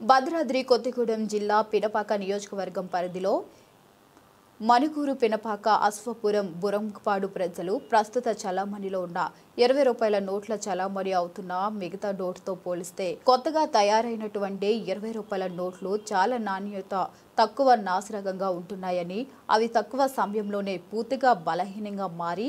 భద్రాద్రి కొత్తగూడెం జిల్లా పినపాక నియోజకవర్గం పరిధిలో మనుగూరు పినపాక అశ్వపురం బురంపాడు ప్రజలు ప్రస్తుత చలామణిలో ఉన్న 20 రూపాయల నోట్ల చలామణి అవుతున్న మిగతా నోటుతో పోలిస్తే కొత్తగా తయారైనటువంటి 20 రూపాయల నోట్లు చాలా నాణ్యత తక్కువ నాసిరకంగా ఉంటున్నాయని అవి తక్కువ సమయంలోనే పూర్తిగా బలహీనంగా మారి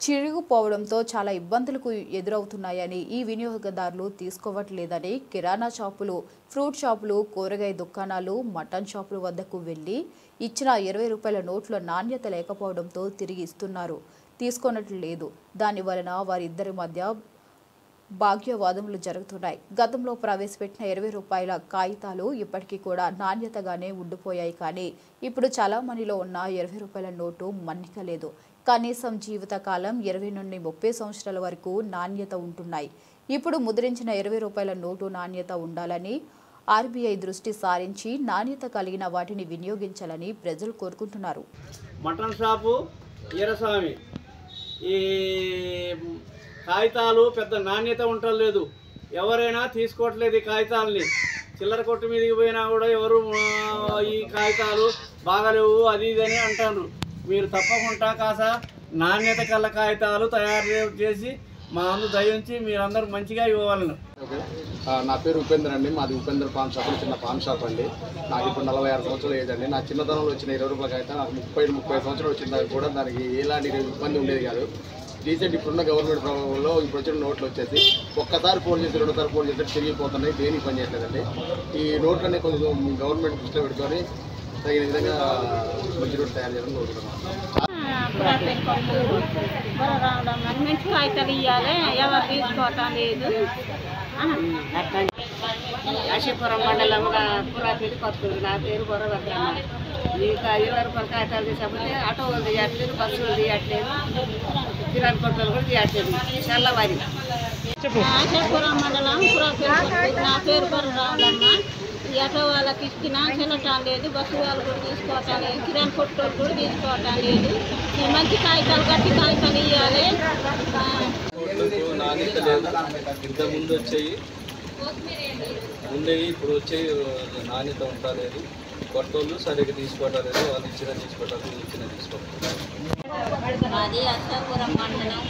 చిరిగిపోవడంతో చాలా ఇబ్బందులకు ఎదురవుతున్నాయని ఈ వినియోగదారులు తీసుకోవట్లేదని కిరాణా షాపులు, ఫ్రూట్ షాపులు, కూరగాయ దుకాణాలు, మటన్ షాపుల వద్దకు వెళ్లి ఇచ్చిన 20 రూపాయల నోట్ల నాణ్యత లేకపోవడంతో తిరిగి ఇస్తున్నారు, తీసుకొనట్లు లేదు. దాని వలన వారిద్దరి మధ్య భాగ్యవాదములు జరుగుతున్నాయి. గతంలో ప్రవేశపెట్టిన 20 రూపాయల కాగితాలు ఇప్పటికీ కూడా నాణ్యతగానే ఉండిపోయాయి. కానీ ఇప్పుడు చలామణిలో ఉన్న 20 రూపాయల నోటు మన్నిక లేదు. కనీసం జీవితకాలం 20 నుండి 30 సంవత్సరాల వరకు నాణ్యత ఉంటున్నాయి. ఇప్పుడు ముద్రించిన 20 రూపాయల నోటు నాణ్యత ఉండాలని ఆర్బీఐ దృష్టి సారించి నాణ్యత కలిగిన వాటిని వినియోగించాలని ప్రజలు కోరుకుంటున్నారు. మటన్ షాపు ఈరస్వామి ఈ కాగితాలు పెద్ద నాణ్యత ఉండలేదు. ఎవరైనా తీసుకోవట్లేదు ఈ కాగితాలని. చిల్లర కొట్టు మీదకి పోయినా కూడా ఎవరు ఈ కాగితాలు బాగాలేవు అది ఇది అని అంటారు. మీరు తప్పకుండా కాస్త నాణ్యత కల కాగితాలు తయారు చేసి మా అందు దయించి మీరందరూ మంచిగా ఇవ్వాలను. నా పేరు ఉపేంద్ర అండి. మాది ఉపేంద్ర పాన్ షాప్, చిన్న పాన్ షాప్ అండి. నాకు ఇప్పుడు 46 సంవత్సరాలు ఏజ్ అండి. నా చిన్నతనంలో వచ్చిన 20 రూపాయల కాగితం నాకు 30 సంవత్సరాలు వచ్చిన దానికి కూడా దానికి ఎలాంటి ఇబ్బంది ఉండేది కాదు. రీసెంట్ ఇప్పుడున్న గవర్నమెంట్ ప్రభుత్వంలో ఇప్పుడు వచ్చిన నోట్లు వచ్చేసి ఒక్కసారి ఫోన్ చేసి 2సార్లు ఫోన్ చేస్తే తిరిగిపోతున్నాయి. దేనికి పని చేయట్లేదండి. ఈ నోట్లనే కొంచెం గవర్నమెంట్ దృష్టిలో పెట్టుకొని తగిన విధంగా మంచి రోడ్డు తయారు చేయాలని కోరుకుంటున్నాం. మంచి కాగితాలు ఇవ్వాలి, ఎవరు తీసుకోవటం లేదు. అశీపురం మండలం పురాపేట కొత్తూరు. నా పేరు బొరవద్రమ్మ. ఇంకా 20 రూపాయల కాగితాలు తీసేకపోతే ఆటోలు తీయట్లేదు, బస్సులు తీయట్లేదు, కిరాణా కొట్టలు కూడా తీయట్లేదు. చల్లవారి అశీపురం మండలం పురాపేట. నా పేరు బొరవద్రమ్మ. ఆటో వాళ్ళకి ఇచ్చినా చెల్లటం లేదు, బస్సు వాళ్ళు కూడా తీసుకోవటం లేదు, కిరాణా కొట్టోళ్ళు కూడా తీసుకోవటం లేదు. మంచి కాగితాలు గట్టి కాగితాలు ఇవ్వాలి. నాణ్యత లేదు. ఇంతకుముందు వచ్చేవి ఉండేవి, ఇప్పుడు వచ్చేవి నాణ్యత ఉండలేదు. కొట్టోళ్ళు సరిగ్గా తీసుకోవటం లేదు. వాళ్ళు ఇచ్చిన తీసుకోవటం, ఇచ్చిన తీసుకోవటం. మాది అశ్వాపురం మండలం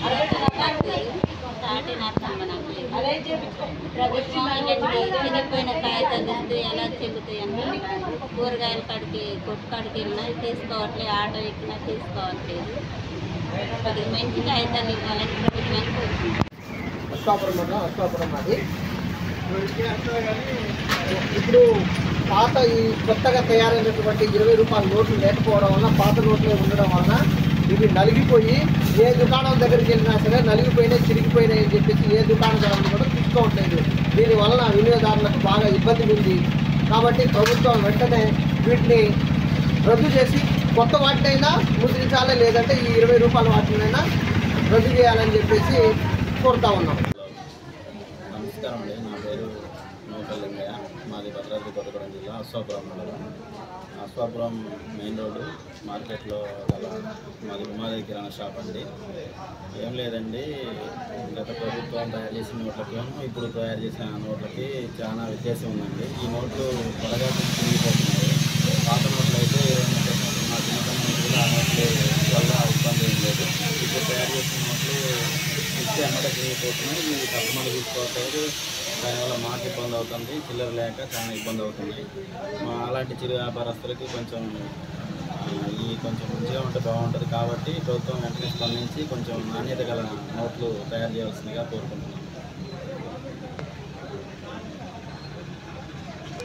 ప్రభుత్వం చిరిగిపోయిన కాగితాలు ఇస్తే ఎలా చెల్లుతాయండి? కూరగాయల కాడికి కొట్టు కాడికి వెళ్ళినా తీసుకోవట్లేదు, ఆటో ఎక్కినా తీసుకోవట్లేదు. అది మంచి కాగితాలు ఇవ్వాలని ప్రభుత్వానికి కోరుకుంటున్నాం. అశ్వాపురం అది ఇప్పుడు పాత ఈ కొత్తగా తయారైనటువంటి 20 రూపాయల నోట్లు లేకపోవడం వల్ల, పాత నోట్లే ఉండడం వలన ఇవి నలిగిపోయి ఏ దుకాణం దగ్గరికి వెళ్ళినా సరే నలిగిపోయినాయి, చిరిగిపోయినాయి అని చెప్పేసి ఏ దుకాణదారులు కూడా తీసుకోవట్లేదు. దీనివలన వినియోగదారులకు బాగా ఇబ్బంది ఉంది. కాబట్టి ప్రభుత్వం వెంటనే వీటిని రద్దు చేసి కొత్త వాటినైనా ముద్రించాలి, లేదంటే ఈ 20 రూపాయల వాటినైనా రద్దు చేయాలని చెప్పేసి కోరుతా ఉన్నాం. నమస్కారం అండి. నా పేరు నూకలింగయ్య. మాది భద్రాద్రి కొత్తగూడెం జిల్లా అశ్వాపురం మండలం. అశ్వాపురం మెయిన్ రోడ్డు మార్కెట్లో గల మాది ఉమాది కిరాణా షాప్ అండి. ఏం లేదండి, గత ప్రభుత్వం తయారు చేసిన నోట్లకి ఇప్పుడు తయారు చేసిన నోట్లకి చాలా వ్యత్యాసం ఉందండి. ఈ నోట్లు త్వరగా చిరిగిపోతున్నాయి. పాత నోట్లు అయితే మా చిన్నతనం నోట్లు ఆ నోట్లు వల్ల ఇబ్బంది ఏం లేదు. ఇప్పుడు తయారు చేసిన నోట్లు ఇస్తే అమ్మట చిరిగిపోతున్నాయి. ఇవి కస్టమర్లు తీసుకోవట్లేదు. దానివల్ల మాకు ఇబ్బంది అవుతుంది, చిల్లర లేక చాలా ఇబ్బంది అవుతుంది. అలాంటి చిరు వ్యాపారస్తులకి కొంచెం మంచిగా ఉంటే బాగుంటుంది. కాబట్టి ప్రభుత్వం వెంటనే స్పందించి కొంచెం నాణ్యత గల నోట్లు తయారు చేయాల్సిందిగా కోరుకుంటున్నాం.